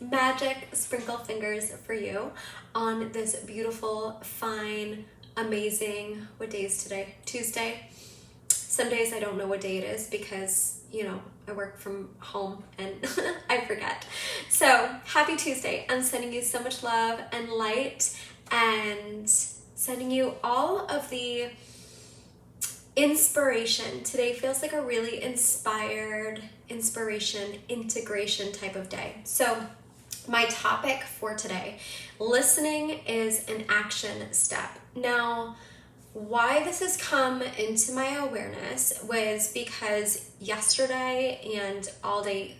magic sprinkle fingers for you on this beautiful, fine, amazing, what day is today? Tuesday? Some days I don't know what day it is because, you know, I work from home and I forget. So happy Tuesday. I'm sending you so much love and light and sending you all of the inspiration. Today feels like a really inspired, integration type of day. So my topic for today, listening is an action step. Now, why this has come into my awareness was because yesterday and all day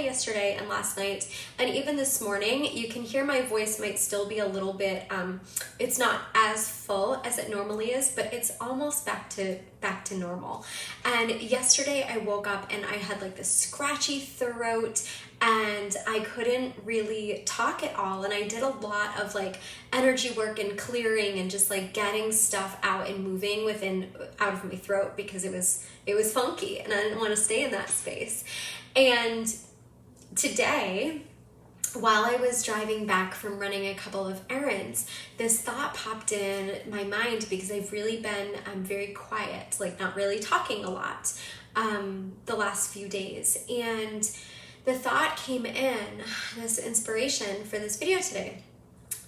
yesterday and last night and even this morning, you can hear my voice might still be a little bit, it's not as full as it normally is, but it's almost back to normal. And yesterday I woke up and I had like this scratchy throat and I couldn't really talk at all. And I did a lot of like energy work and clearing and just like getting stuff out and moving out of my throat because it was funky and I didn't want to stay in that space. And today, while I was driving back from running a couple of errands, this thought popped in my mind because I've really been very quiet, like not really talking a lot the last few days. And the thought came in, this inspiration for this video today.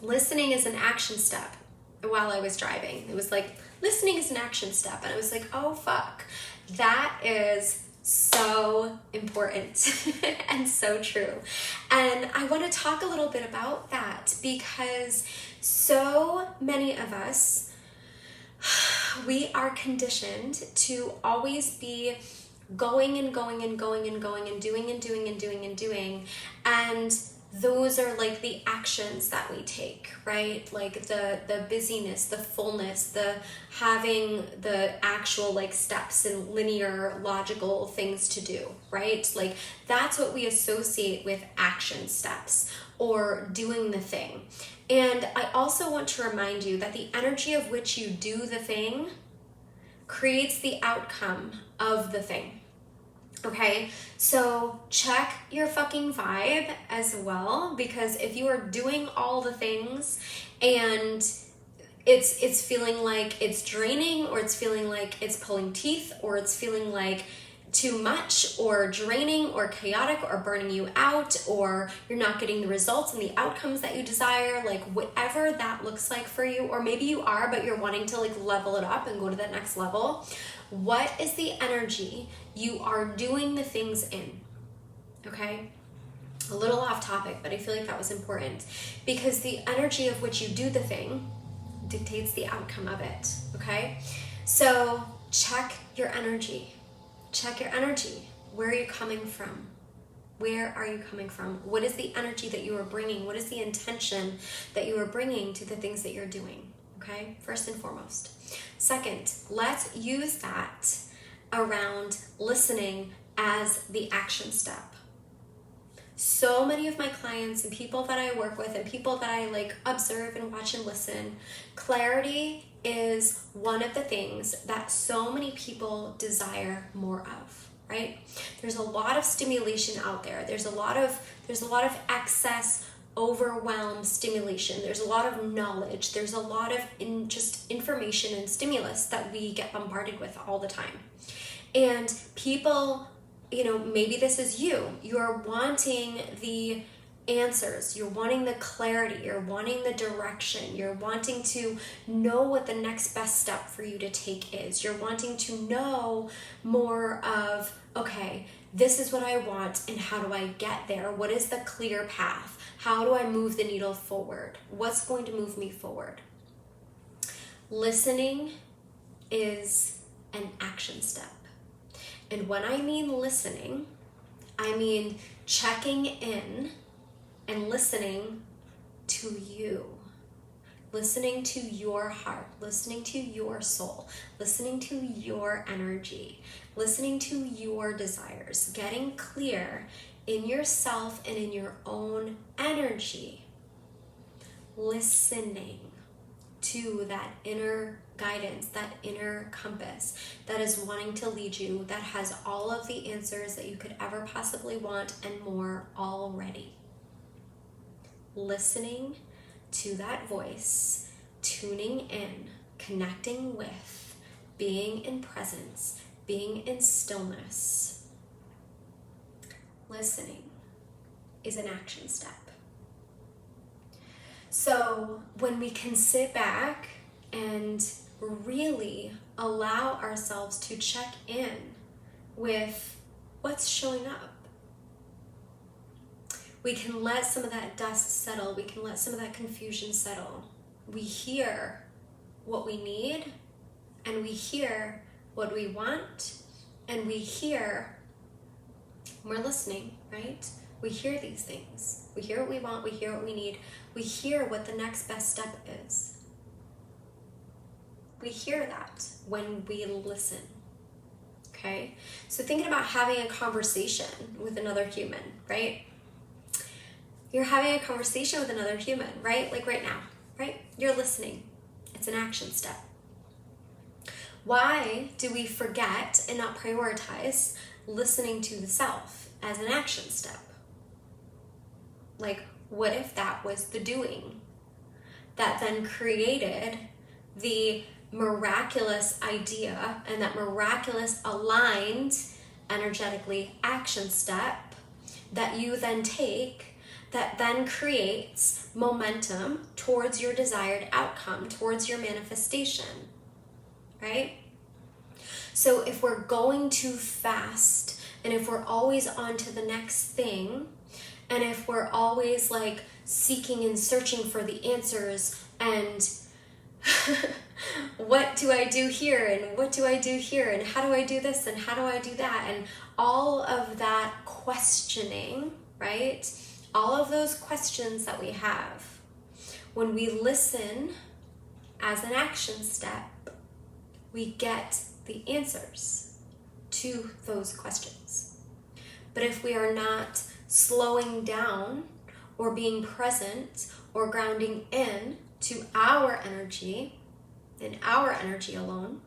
Listening is an action step while I was driving. It was like, listening is an action step. And I was like, oh, fuck. That is so important and so true. And I want to talk a little bit about that because so many of us, we are conditioned to always be going and going and going and going and doing and doing and doing and doing. And those are like the actions that we take, right? Like the busyness, the fullness, the having the actual like steps and linear logical things to do, right? Like that's what we associate with action steps or doing the thing. And I also want to remind you that the energy of which you do the thing creates the outcome of the thing. Okay, so check your fucking vibe as well, because if you are doing all the things and it's feeling like it's draining, or it's feeling like it's pulling teeth, or it's feeling like too much or draining or chaotic or burning you out, or you're not getting the results and the outcomes that you desire, like whatever that looks like for you, or maybe you are but you're wanting to like level it up and go to that next level, what is the energy you are doing the things in? Okay, a little off topic, but I feel like that was important because the energy of which you do the thing dictates the outcome of it. Okay, so check your energy. Check your energy. Where are you coming from? Where are you coming from? What is the energy that you are bringing? What is the intention that you are bringing to the things that you're doing? Okay, first and foremost. Second, let's use that around listening as the action step. So many of my clients and people that I work with and people that I like observe and watch and listen, clarity is one of the things that so many people desire more of, right? There's a lot of stimulation out there. There's a lot of excess, overwhelmed stimulation. There's a lot of knowledge. There's a lot of just information and stimulus that we get bombarded with all the time. And people, you know, maybe this is you. You're wanting the answers, you're wanting the clarity, you're wanting the direction, you're wanting to know what the next best step for you to take is. You're wanting to know more of, okay, this is what I want and how do I get there? What is the clear path? How do I move the needle forward? What's going to move me forward? Listening is an action step. And when I mean listening, I mean checking in and listening to you, listening to your heart, listening to your soul, listening to your energy, listening to your desires, getting clear in yourself and in your own energy, listening to that inner guidance, that inner compass that is wanting to lead you, that has all of the answers that you could ever possibly want and more already. listening to that voice, tuning in, connecting with, being in presence, being in stillness. Listening is an action step. So when we can sit back and really allow ourselves to check in with what's showing up, we can let some of that dust settle. We can let some of that confusion settle. We hear what we need, and we hear what we want, and we hear, we're listening, right? We hear these things. We hear what we want, we hear what we need. We hear what the next best step is. We hear that when we listen, okay? So thinking about having a conversation with another human, right? You're having a conversation with another human, right? Like right now, right? You're listening. It's an action step. Why do we forget and not prioritize listening to the self as an action step? Like, what if that was the doing that then created the miraculous idea and that miraculous aligned energetically action step that you then take, that then creates momentum towards your desired outcome, towards your manifestation, right? So if we're going too fast, and if we're always on to the next thing, and if we're always like seeking and searching for the answers, and what do I do here, and what do I do here, and how do I do this, and how do I do that, and all of that questioning, right? All of those questions that we have, when we listen as an action step, we get the answers to those questions. But if we are not slowing down or being present or grounding in to our energy and our energy alone,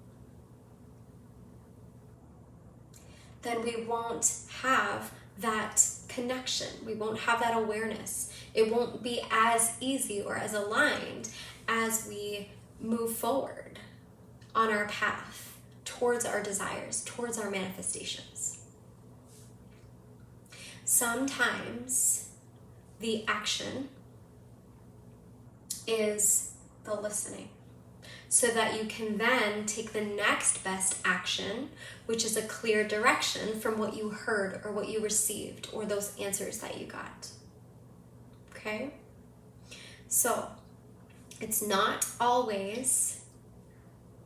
then we won't have that connection. We won't have that awareness. It won't be as easy or as aligned as we move forward on our path towards our desires, towards our manifestations. Sometimes the action is the listening, so that you can then take the next best action, which is a clear direction from what you heard or what you received or those answers that you got. Okay? So, it's not always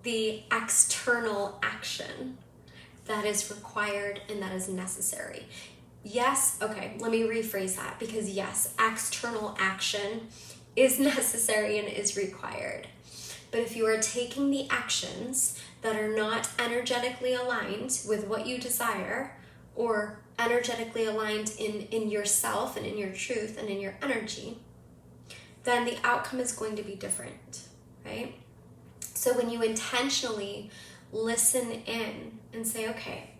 the external action that is required and that is necessary. Yes, okay, let me rephrase that, because yes, external action is necessary and is required. But if you are taking the actions that are not energetically aligned with what you desire, or energetically aligned in yourself and in your truth and in your energy, then the outcome is going to be different, right? So when you intentionally listen in and say, okay,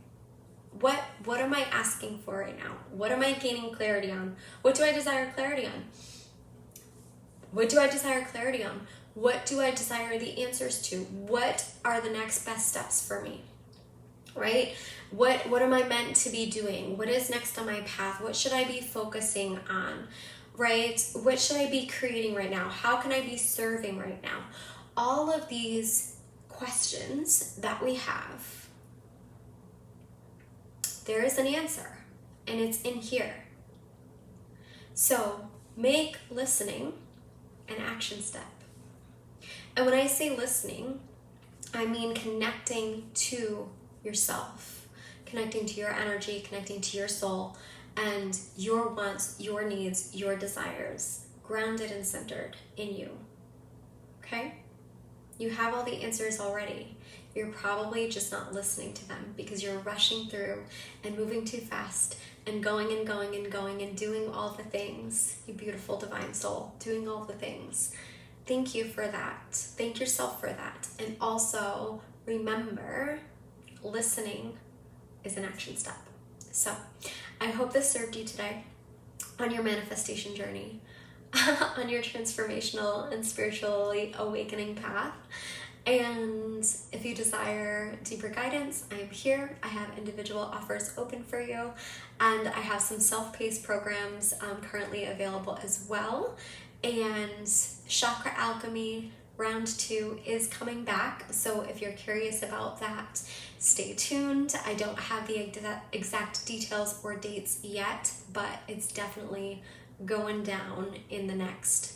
what am I asking for right now? What am I gaining clarity on? What do I desire clarity on? What do I desire clarity on? What do I desire the answers to? What are the next best steps for me? Right? What am I meant to be doing? What is next on my path? What should I be focusing on? Right? What should I be creating right now? How can I be serving right now? All of these questions that we have, there is an answer, and it's in here. So make listening an action step. And when I say listening, I mean connecting to yourself, connecting to your energy, connecting to your soul, and your wants, your needs, your desires, grounded and centered in you. Okay? You have all the answers already. You're probably just not listening to them because you're rushing through and moving too fast and going and going and going and doing all the things. You beautiful divine soul, doing all the things. Thank you for that. Thank yourself for that. And also remember, listening is an action step. So I hope this served you today on your manifestation journey. on your transformational and spiritually awakening path. And if you desire deeper guidance, I am here. I have individual offers open for you, and I have some self-paced programs currently available as well. And Chakra Alchemy Round 2 is coming back, so if you're curious about that, stay tuned. I don't have the exact details or dates yet, but it's definitely going down in the next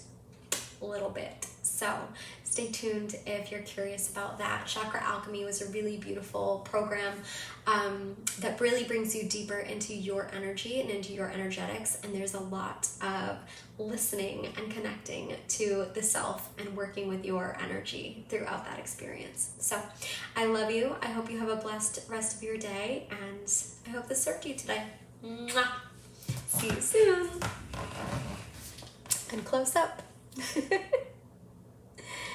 little bit. So stay tuned if you're curious about that. Chakra Alchemy was a really beautiful program that really brings you deeper into your energy and into your energetics. And there's a lot of listening and connecting to the self and working with your energy throughout that experience. So I love you. I hope you have a blessed rest of your day, and I hope this served you today. Mwah. See you soon. And close up.